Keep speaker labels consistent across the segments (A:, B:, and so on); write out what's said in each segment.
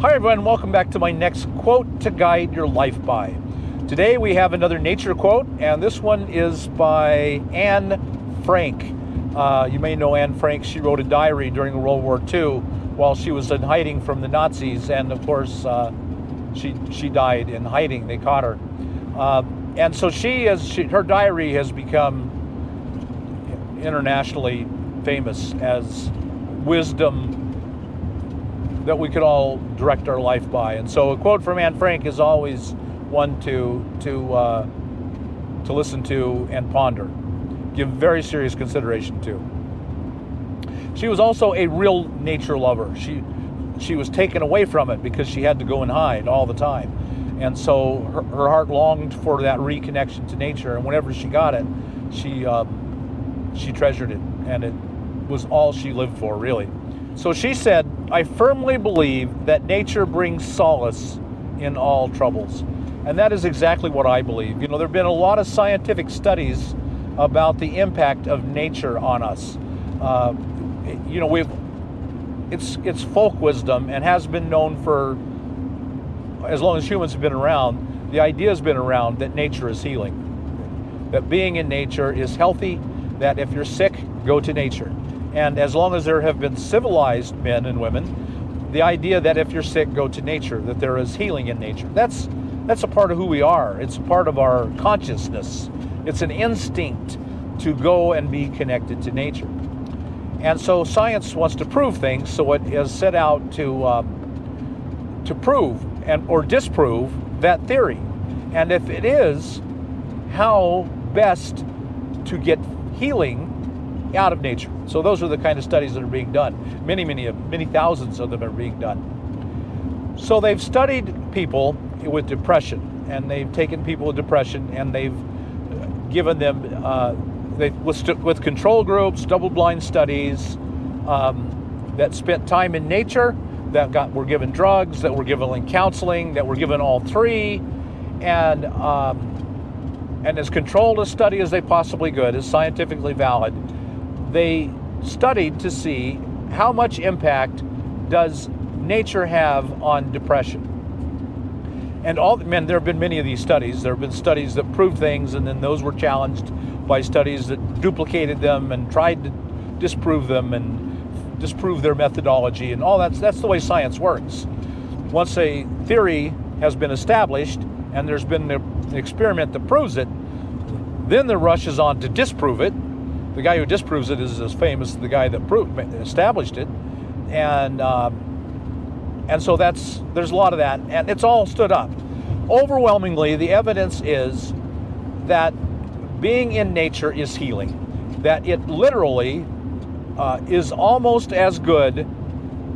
A: Hi everyone, welcome back to my next quote to guide your life by. Today we have another nature quote, and this one is by Anne Frank. You may know Anne Frank. She wrote a diary during World War II while she was in hiding from the Nazis, and of course she died in hiding. They caught her. And so her diary has become internationally famous as wisdom that we could all direct our life by. And so a quote from Anne Frank is always one to listen to and ponder, give very serious consideration to. She was also a real nature lover. She was taken away from it because she had to go and hide all the time. And so her heart longed for that reconnection to nature, and whenever she got it, she treasured it, and it was all she lived for, really. So she said, "I firmly believe that nature brings solace in all troubles." And that is exactly what I believe. You know, there have been a lot of scientific studies about the impact of nature on us. It's folk wisdom and has been known for as long as humans have been around. The idea has been around that nature is healing, that being in nature is healthy, that if you're sick, go to nature. And as long as there have been civilized men and women, the idea that if you're sick, go to nature, that there is healing in nature. That's a part of who we are. It's a part of our consciousness. It's an instinct to go and be connected to nature. And so science wants to prove things, so it has set out to prove or disprove that theory. And if it is, how best to get healing out of nature. So those are the kind of studies that are being done. Many thousands of them are being done. So they've studied people with depression, and they've taken people with depression and they've given them with control groups, double-blind studies that spent time in nature, that were given drugs, that were given counseling, that were given all three, and as controlled a study as they possibly could, as scientifically valid. They studied to see how much impact does nature have on depression. And there have been many of these studies. There have been studies that proved things, and then those were challenged by studies that duplicated them and tried to disprove them and disprove their methodology and all that. That's the way science works. Once a theory has been established and there's been an experiment that proves it, then the rush is on to disprove it. The guy who disproves it is as famous as the guy that established it, and so there's a lot of that, and it's all stood up. Overwhelmingly, the evidence is that being in nature is healing, that it literally is almost as good.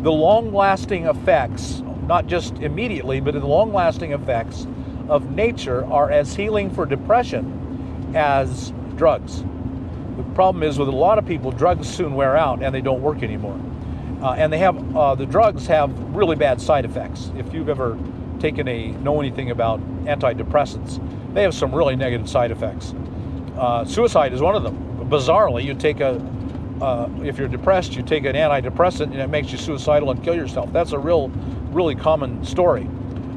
A: The long-lasting effects, not just immediately, but the long-lasting effects of nature are as healing for depression as drugs. The problem is with a lot of people, drugs soon wear out and they don't work anymore. And the drugs have really bad side effects. If you've ever know anything about antidepressants, they have some really negative side effects. Suicide is one of them. Bizarrely, if you're depressed, you take an antidepressant and it makes you suicidal and kill yourself. That's a really common story.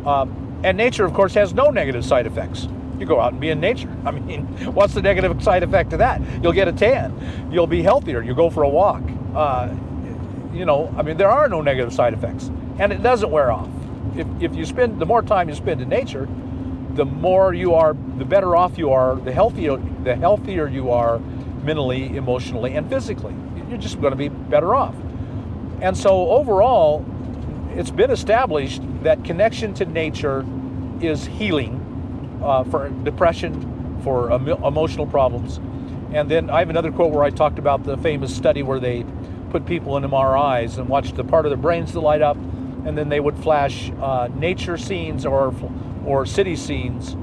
A: And nature, of course, has no negative side effects. You go out and be in nature. I mean, what's the negative side effect of that? You'll get a tan. You'll be healthier. You go for a walk. There are no negative side effects, and it doesn't wear off. If you spend the more time you spend in nature, the better off you are, the healthier you are mentally, emotionally, and physically. You're just going to be better off. And so overall, it's been established that connection to nature is healing for depression, for emotional problems. And then I have another quote where I talked about the famous study where they put people in MRIs and watched the part of their brains to light up, and then they would flash nature scenes or city scenes,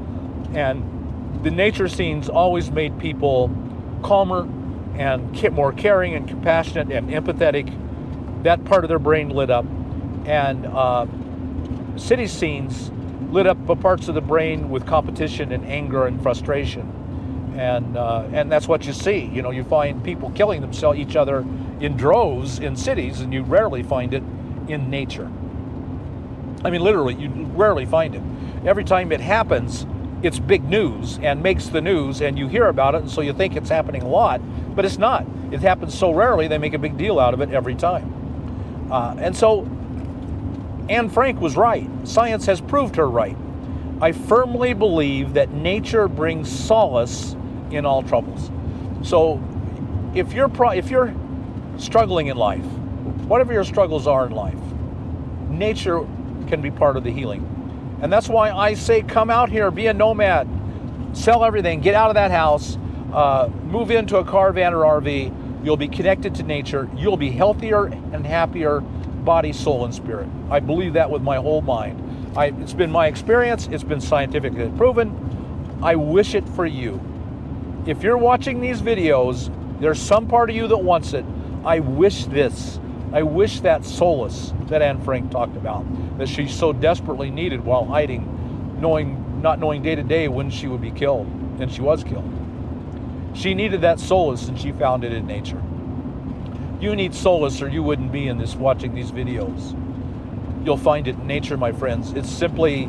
A: and the nature scenes always made people calmer and more caring and compassionate and empathetic. That part of their brain lit up, and city scenes lit up parts of the brain with competition and anger and frustration, and that's what you see. You find people killing each other in droves in cities, and you rarely find it in nature. I mean, literally, you rarely find it. Every time it happens, it's big news and makes the news, and you hear about it, and so you think it's happening a lot, but it's not. It happens so rarely, they make a big deal out of it every time. And so Anne Frank was right. Science has proved her right. I firmly believe that nature brings solace in all troubles. So if you're struggling in life, whatever your struggles are in life, nature can be part of the healing. And that's why I say come out here, be a nomad, sell everything, get out of that house, move into a car, van, or RV. You'll be connected to nature. You'll be healthier and happier, body, soul, and spirit. I believe that with my whole mind. It's been my experience. It's been scientifically proven. I wish it for you. If you're watching these videos, there's some part of you that wants it. I wish this. I wish that solace that Anne Frank talked about, that she so desperately needed while hiding, not knowing day to day when she would be killed, and she was killed. She needed that solace, and she found it in nature. You need solace, or you wouldn't be in this watching these videos. You'll find it in nature, my friends. It's simply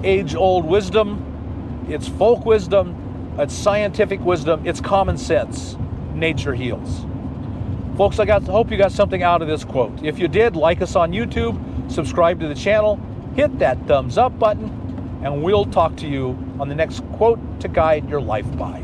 A: age-old wisdom. It's folk wisdom. It's scientific wisdom. It's common sense. Nature heals. Folks, I hope you got something out of this quote. If you did, like us on YouTube, subscribe to the channel, hit that thumbs up button, and we'll talk to you on the next quote to guide your life by.